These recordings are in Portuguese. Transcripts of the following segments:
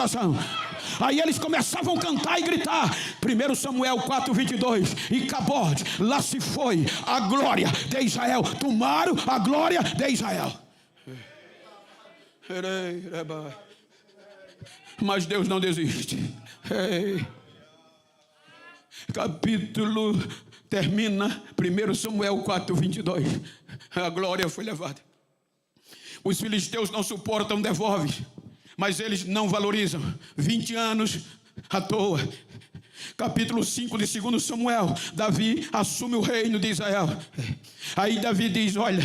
adoração. Aí eles começavam a cantar e gritar. 1 Samuel 4:22. E Cabode, lá se foi a glória de Israel. Tomaram a glória de Israel. Mas Deus não desiste. Capítulo termina 1 Samuel 4:22. A glória foi levada. Os filisteus não suportam, devolve, mas eles não valorizam. 20 anos à toa. Capítulo 5 de 2 Samuel. Davi assume o reino de Israel. Aí Davi diz: olha,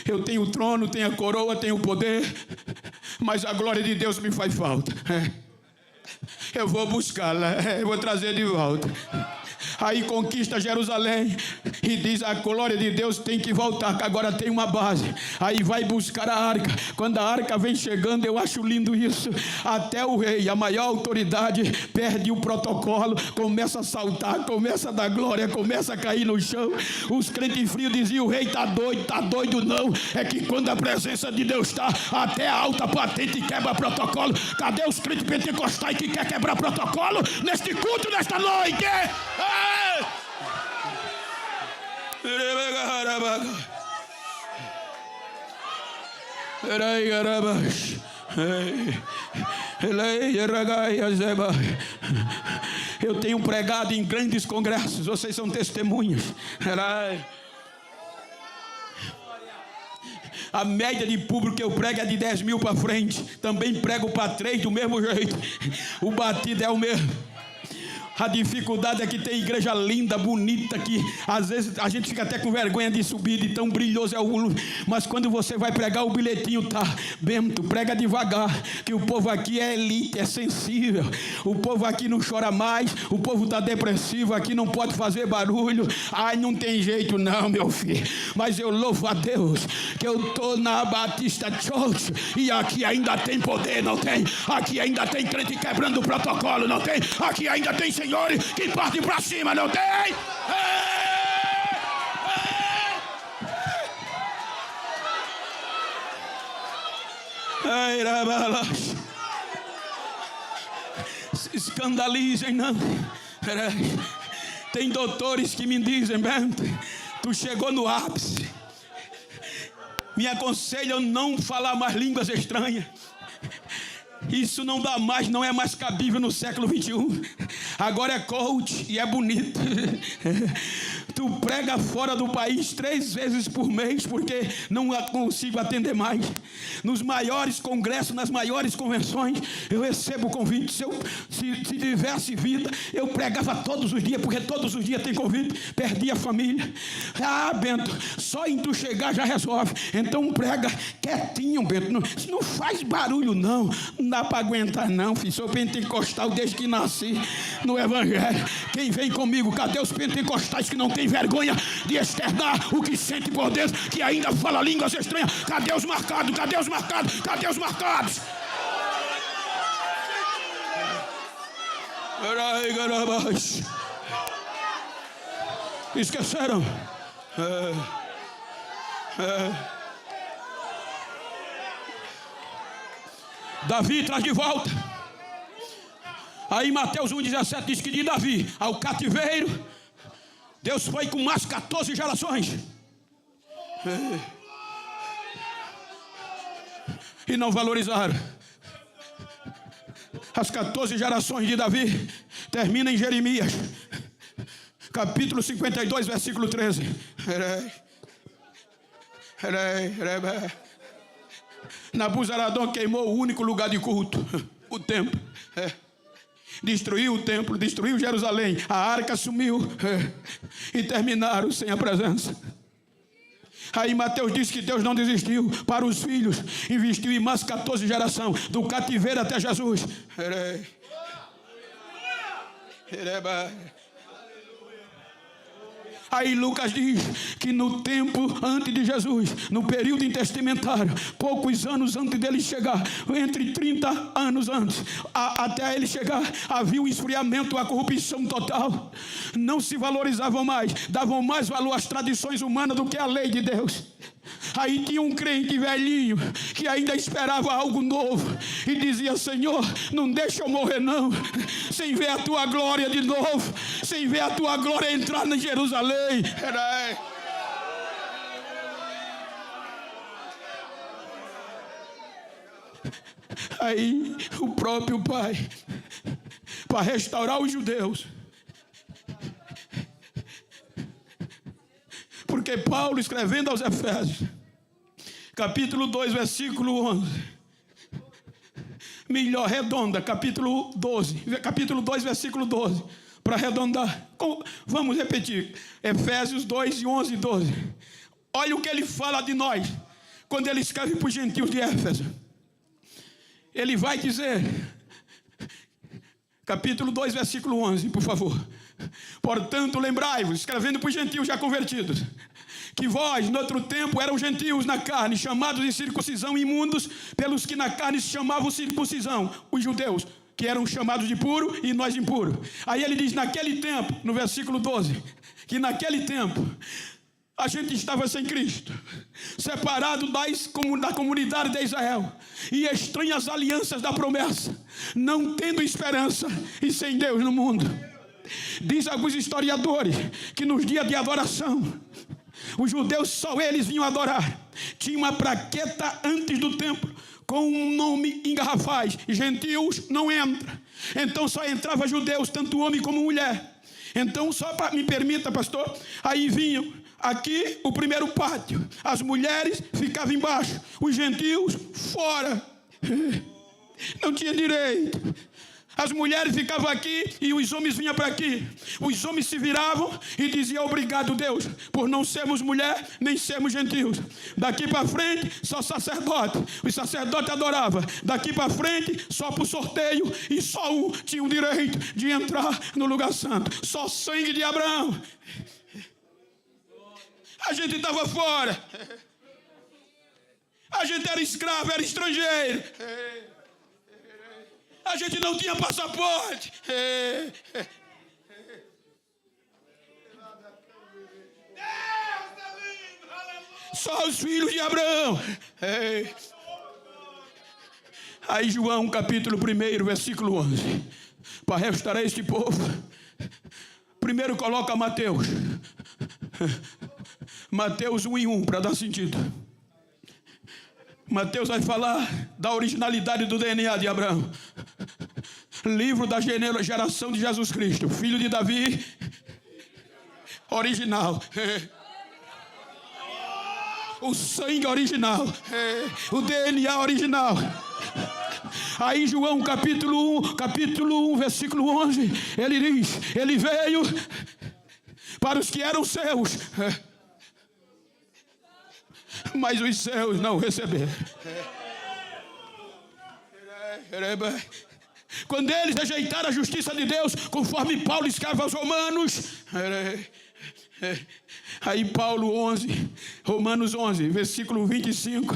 eu tenho o trono, tenho a coroa, tenho o poder, mas a glória de Deus me faz falta. Eu vou buscá-la, eu vou trazer de volta. Aí conquista Jerusalém e diz: a glória de Deus tem que voltar, que agora tem uma base. Aí vai buscar a arca. Quando a arca vem chegando, eu acho lindo isso. Até o rei, a maior autoridade, perde o protocolo, começa a saltar, começa a dar glória, começa a cair no chão. Os crentes frios diziam: o rei está doido não. É que quando a presença de Deus está, até a alta patente quebra protocolo. Cadê os crentes pentecostais que quer quebrar protocolo neste culto, nesta noite? Eu tenho pregado em grandes congressos, vocês são testemunhas. A média de público que eu prego é de 10 mil para frente. Também prego para 3 do mesmo jeito. O batido é o mesmo. A dificuldade é que tem igreja linda, bonita, que às vezes a gente fica até com vergonha de subir, de tão brilhoso é o luz. Mas quando você vai pregar, o bilhetinho tá: Bento, prega devagar, que o povo aqui é elite, é sensível. O povo aqui não chora mais, o povo está depressivo, aqui não pode fazer barulho. Ai, não tem jeito não, meu filho. Mas eu louvo a Deus que eu estou na Batista Church e aqui ainda tem poder, não tem? Aqui ainda tem crente quebrando o protocolo, não tem? Aqui ainda tem senhores que partem para cima, não tem? Se escandalizem, não. Tem doutores que me dizem: Bento, tu chegou no ápice. Me aconselham não falar mais línguas estranhas. Isso não dá mais, não é mais cabível no século 21. Agora é coach e é bonito. Tu prega fora do país 3 vezes por mês, porque não consigo atender mais. Nos maiores congressos, nas maiores convenções, eu recebo convite. Se tivesse vida, eu pregava todos os dias, porque todos os dias tem convite. Perdi a família. Ah, Bento, só em tu chegar já resolve. Então prega quietinho, Bento. Não faz barulho não. Não dá para aguentar não, filho. Sou pentecostal desde que nasci no evangelho. Quem vem comigo? Cadê os pentecostais que não têm vergonha de externar o que sente por Deus, que ainda fala línguas estranhas? Cadê os marcados? Cadê os marcados? Cadê os marcados? Esqueceram? Davi traz de volta. Aí Mateus 1,17 diz que de Davi ao cativeiro, Deus foi com mais 14 gerações. E não valorizaram. As 14 gerações de Davi terminam em Jeremias, capítulo 52, versículo 13. Nabuzaradão queimou o único lugar de culto, o templo. Destruiu o templo, destruiu Jerusalém, a arca sumiu, e terminaram sem a presença. Aí Mateus diz que Deus não desistiu para os filhos, investiu em mais 14 gerações, do cativeiro até Jesus. Aí Lucas diz que no tempo antes de Jesus, no período intestamentário, poucos anos antes dele chegar, entre 30 anos antes, até ele chegar, havia um esfriamento, a corrupção total. Não se valorizavam mais, davam mais valor às tradições humanas do que à lei de Deus. Aí tinha um crente velhinho que ainda esperava algo novo e dizia: Senhor, não deixa eu morrer não, sem ver a tua glória de novo, sem ver a tua glória entrar em Jerusalém. Aí o próprio pai, para restaurar os judeus, porque Paulo, escrevendo aos Efésios, capítulo 2, versículo 11, melhor, redonda, capítulo 2, versículo 12, para arredondar, vamos repetir, Efésios 2, 11 e 12, olha o que ele fala de nós, quando ele escreve para os gentios de Éfeso. Ele vai dizer, capítulo 2, versículo 11, por favor. Portanto, lembrai-vos, escrevendo para os gentios já convertidos, que vós, no outro tempo, eram gentios na carne, chamados de circuncisão, imundos, pelos que na carne se chamavam circuncisão, os judeus, que eram chamados de puro e nós de impuro. Aí ele diz, naquele tempo, no versículo 12, que naquele tempo a gente estava sem Cristo, separado da comunidade de Israel, e estranho às alianças da promessa, não tendo esperança e sem Deus no mundo. Diz alguns historiadores que nos dias de adoração, os judeus só eles vinham adorar. Tinha uma plaqueta antes do templo com um nome em garrafais: gentios não entra. Então só entrava judeus, tanto homem como mulher. Então só me permita, pastor, aí vinham aqui o primeiro pátio, as mulheres ficavam embaixo, os gentios fora, não tinha direito. As mulheres ficavam aqui e os homens vinham para aqui. Os homens se viravam e diziam: obrigado, Deus, por não sermos mulher nem sermos gentios. Daqui para frente só sacerdote. Os sacerdotes adoravam. Daqui para frente só por sorteio, e só um tinha o direito de entrar no lugar santo. Só sangue de Abraão. A gente estava fora. A gente era escravo, era estrangeiro. A gente não tinha passaporte. Só os filhos de Abraão. Aí João, capítulo 1, versículo 11. Para restaurar este povo, primeiro coloca Mateus. Mateus 1:1, para dar sentido. Mateus vai falar da originalidade do DNA de Abraão. Livro da geração de Jesus Cristo, filho de Davi, original. O sangue original. O DNA original. Aí João capítulo 1, versículo 11, ele diz: ele veio para os que eram seus, mas os seus não receberam. Quando eles rejeitaram a justiça de Deus, conforme Paulo escreve aos Romanos, aí Romanos 11, versículo 25,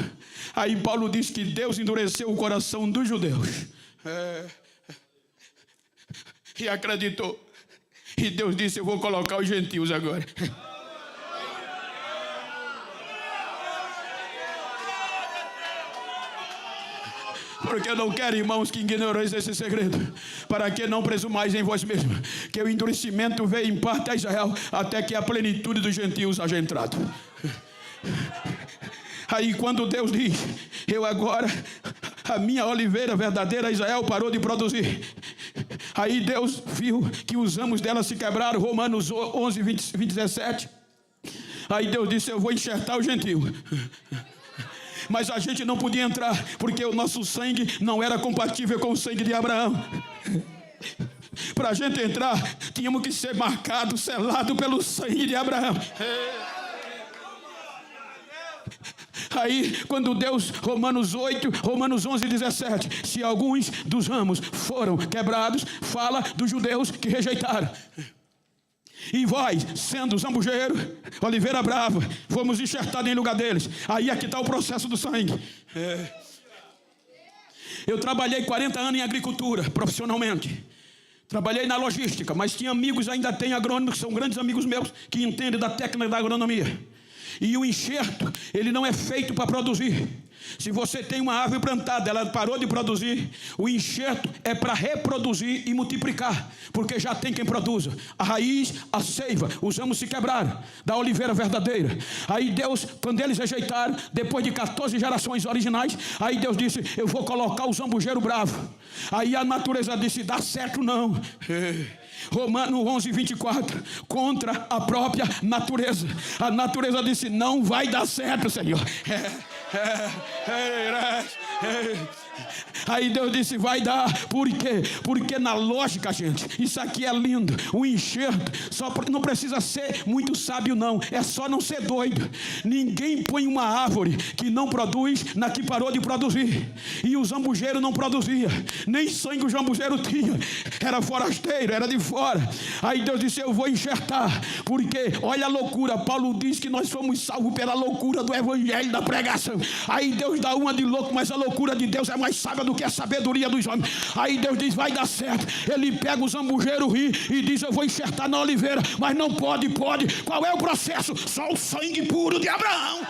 aí Paulo diz que Deus endureceu o coração dos judeus, e acreditou, e Deus disse: eu vou colocar os gentios agora. Porque eu não quero, irmãos, que ignoreis esse segredo, para que não presumais em vós mesmos, que o endurecimento veio em parte a Israel, até que a plenitude dos gentios haja entrado. Aí quando Deus diz: eu agora, a minha oliveira verdadeira, Israel parou de produzir. Aí Deus viu que os ramos dela se quebraram, Romanos 11, 17. Aí Deus disse: eu vou enxertar o gentio. Mas a gente não podia entrar, porque o nosso sangue não era compatível com o sangue de Abraão. Para a gente entrar, tínhamos que ser marcado, selado pelo sangue de Abraão. Aí, quando Deus, Romanos 11, 17, se alguns dos ramos foram quebrados, fala dos judeus que rejeitaram. E vós, sendo zambujeiro, oliveira brava, fomos enxertados em lugar deles. Aí é que está o processo do sangue. Eu trabalhei 40 anos em agricultura, profissionalmente. Trabalhei na logística, mas tinha amigos, ainda tem agrônomos, que são grandes amigos meus, que entendem da técnica da agronomia. E o enxerto, ele não é feito para produzir. Se você tem uma árvore plantada, ela parou de produzir, o enxerto é para reproduzir e multiplicar, porque já tem quem produza. A raiz, a seiva, os ramos se quebraram da oliveira verdadeira. Aí Deus, quando eles rejeitaram, depois de 14 gerações originais, aí Deus disse: eu vou colocar o zambujeiro bravo. Aí a natureza disse: dá certo não. Romanos 11:24, contra a própria natureza. A natureza disse: não vai dar certo, Senhor. Aí Deus disse: vai dar. Por quê? Porque na lógica, gente, isso aqui é lindo. O enxerto não precisa ser muito sábio, não. É só não ser doido. Ninguém põe uma árvore que não produz na que parou de produzir. E o zambujeiro não produzia, nem sangue o zambujeiro tinha, era forasteiro, era de fora. Aí Deus disse: eu vou enxertar. Porque olha a loucura, Paulo diz que nós fomos salvos pela loucura do evangelho, da pregação. Aí Deus dá uma de louco, mas a loucura de Deus é mais sábia do que a sabedoria dos homens. Aí Deus diz: vai dar certo. Ele pega o zambujeiro e diz: eu vou enxertar na oliveira. Mas não pode. Qual é o processo? Só o sangue puro de Abraão.